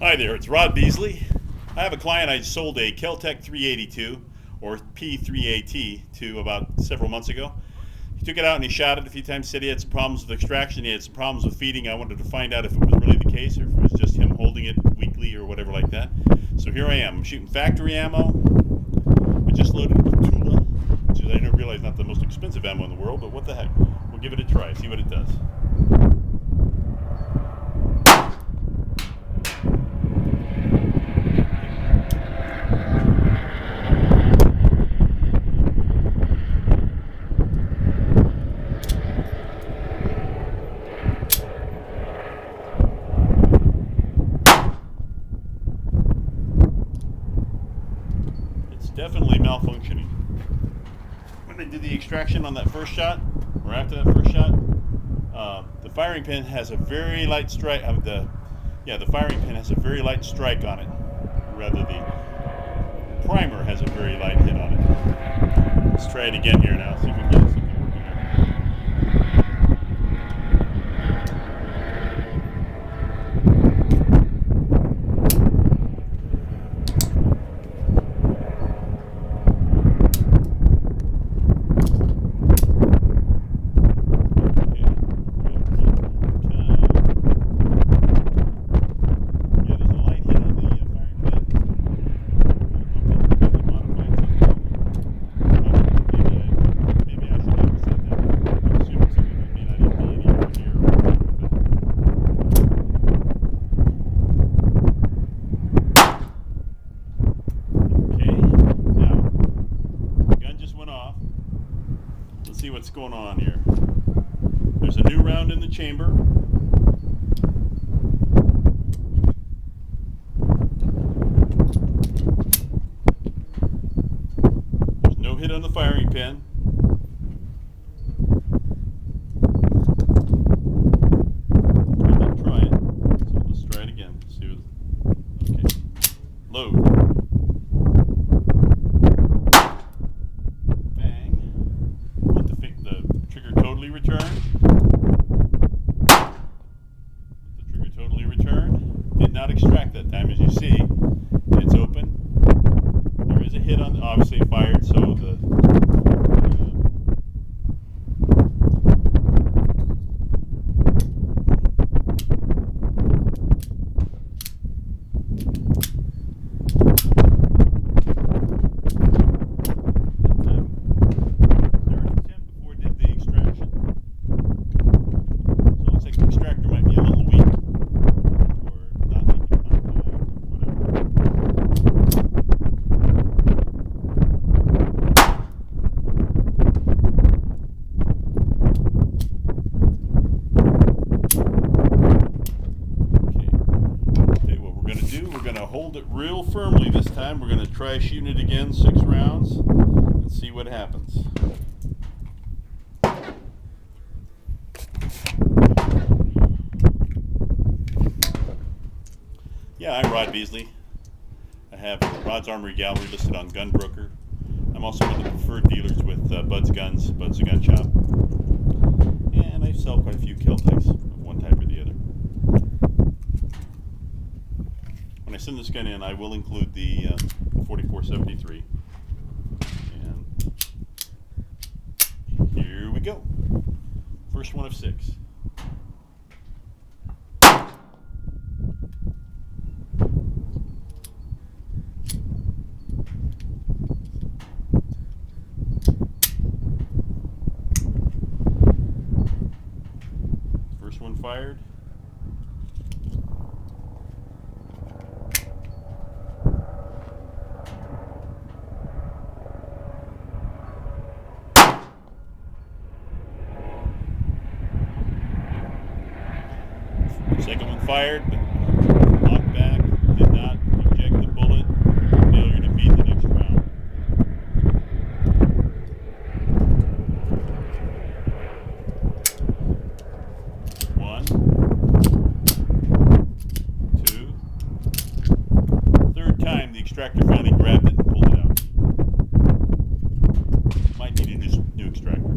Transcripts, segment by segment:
Hi there, it's Rod Beasley. I have a client I sold a Kel-Tec 382 or P3AT to about several months ago. He took it out and he shot it a few times, said he had some problems with extraction, he had some problems with feeding. I wanted to find out if it was really the case or if it was just him holding it weakly or whatever like that. So here I am. I'm shooting factory ammo. I just loaded it with Tula, which is, I don't realize, not the most expensive ammo in the world, but what the heck. We'll give it a try, see what it does. Definitely malfunctioning. When I did the extraction on that first shot, or after that first shot, the firing pin has a very light strike. The firing pin has a very light strike on it. Rather, the primer has a very light hit on it. Let's try it again here now. See if we can get something working here. Let's see what's going on here. There's a new round in the chamber. There's no hit on the firing pin. I didn't try it, so let's try it again. See what, okay. Load. Return. The trigger totally returned. Did not extract that time, as you see. It's open. There is a hit on, obviously fired, so the hold it real firmly this time. We're going to try shooting it again, 6 rounds, and see what happens. Yeah, I'm Rod Beasley. I have Rod's Armory Gallery listed on Gunbroker. I'm also one of the preferred dealers with Bud's Guns, Bud's a Gun Shop. And I sell quite a few Kel-Tecs of one type or the other. When I send this gun in, I will include the 4473. And here we go. First one of 6. First one fired. Second one fired, but knocked back, did not eject the bullet, failure to feed the next round. One, 2, third time the extractor finally grabbed it and pulled it out. Might need a new extractor.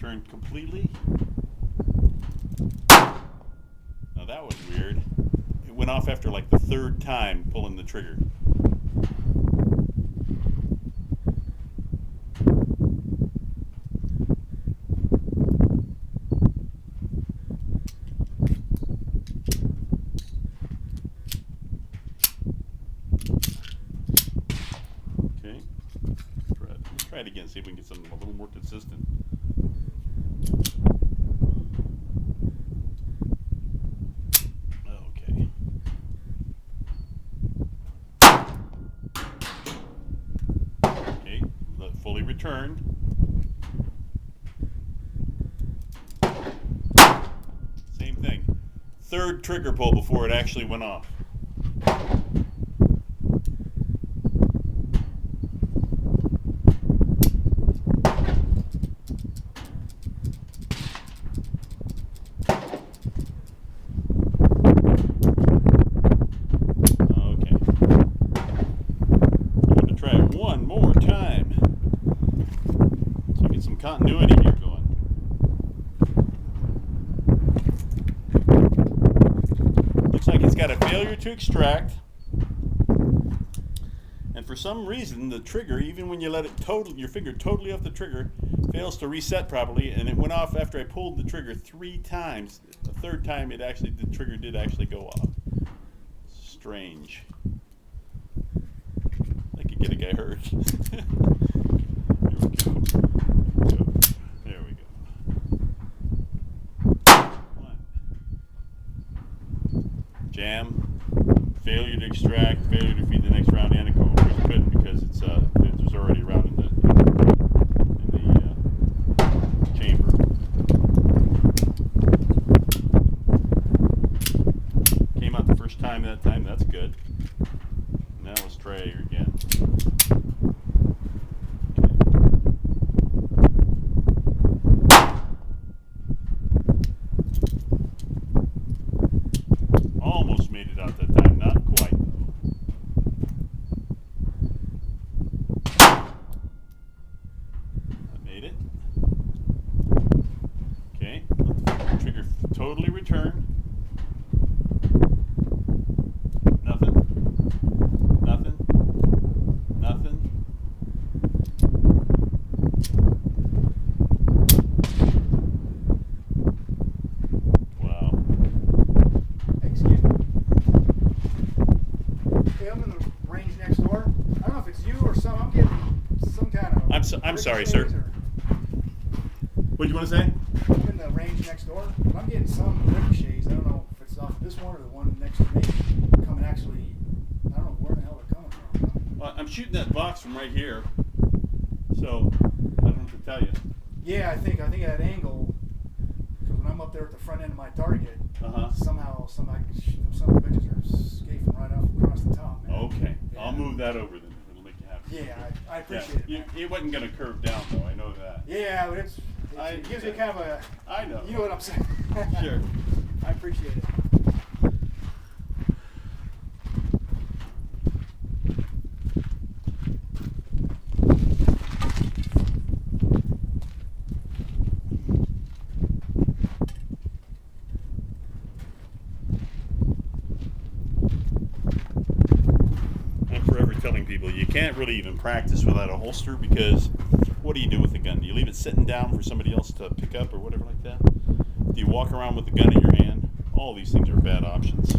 returned completely. Now that was weird. It went off after like the third time pulling the trigger. Okay, try it again, see if we can get something a little more consistent. Okay. Okay, fully returned. Same thing. Third trigger pull before it actually went off. One more time. So get some continuity here going. Looks like it's got a failure to extract. And for some reason, the trigger, even when you let it your finger totally off the trigger, fails to reset properly, and it went off after I pulled the trigger 3 times. The third time, the trigger did actually go off. Strange. Get a guy hurt. Here we go. There we go. One. Jam. Failure to extract. Failure to feed the next round in. Of course, couldn't because there's already a round in the chamber. Came out the first time that time. That's good. Now let's try it again. Almost made it out that time, not quite though. I made it. Okay, let the trigger totally return. Nothing. Wow. Excuse me. Hey, I'm in the range next door. I don't know if it's you or I'm getting some kind of. I'm sorry, sir. What do you want to say? I'm in the range next door. I'm getting some ricochets. I don't know if it's off this one or the one next to me. Coming actually. I don't know where the hell they're coming from. Well, I'm shooting that box from right here, so I don't have to tell you. Yeah, I think at that angle, because when I'm up there at the front end of my target, somehow some of the bitches are escaping right off across the top, man. Okay, Yeah. I'll move that over then. It'll make you happy. Yeah, I appreciate it. It wasn't going to curve down though. I know that. Yeah, but it gives me kind of a. I know. You know what I'm saying? Sure. I appreciate it. I'm forever telling people you can't really even practice without a holster because what do you do with the gun? Do you leave it sitting down for somebody else to pick up or whatever like that? Do you walk around with the gun in your hand? All these things are bad options.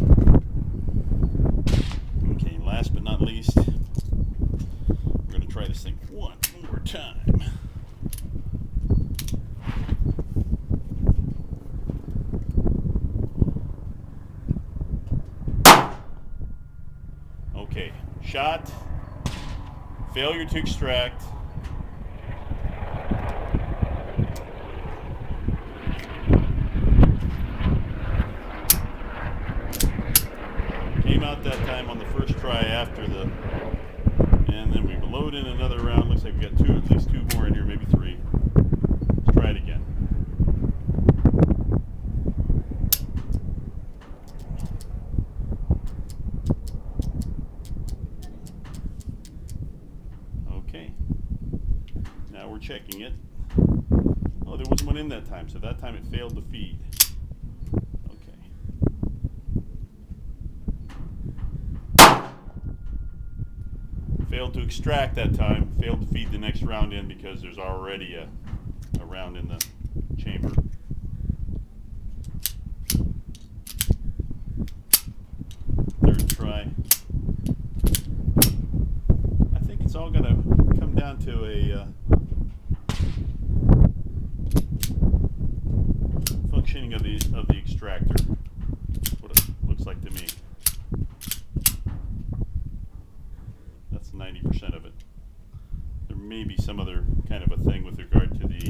Okay, last but not least, we're going to try this thing one more time. Okay, shot, failure to extract. Came out that time on the first try after and then we load in another round. Looks like we got at least two more in here, maybe 3. Let's try it again. Okay. Now we're checking it. Oh, there wasn't one in that time, so that time it failed to feed. Okay. Failed to extract that time. Failed to feed the next round in because there's already a round in the chamber. Third try. I think it's all going to come down to a functioning of the extractor. That's what it looks like to me. That's 90% of it. There may be some other kind of a thing with regard to the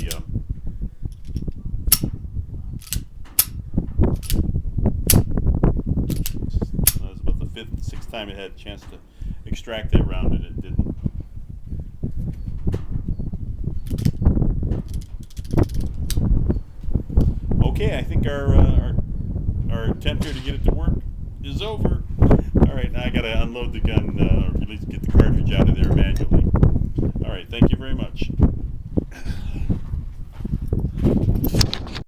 that was about the fifth, sixth time it had a chance to extract that round and it didn't. Okay, I think our attempt here to get it to work is over. All right, now I got to unload the gun, or at least get the cartridge out of there manually. All right, thank you very much.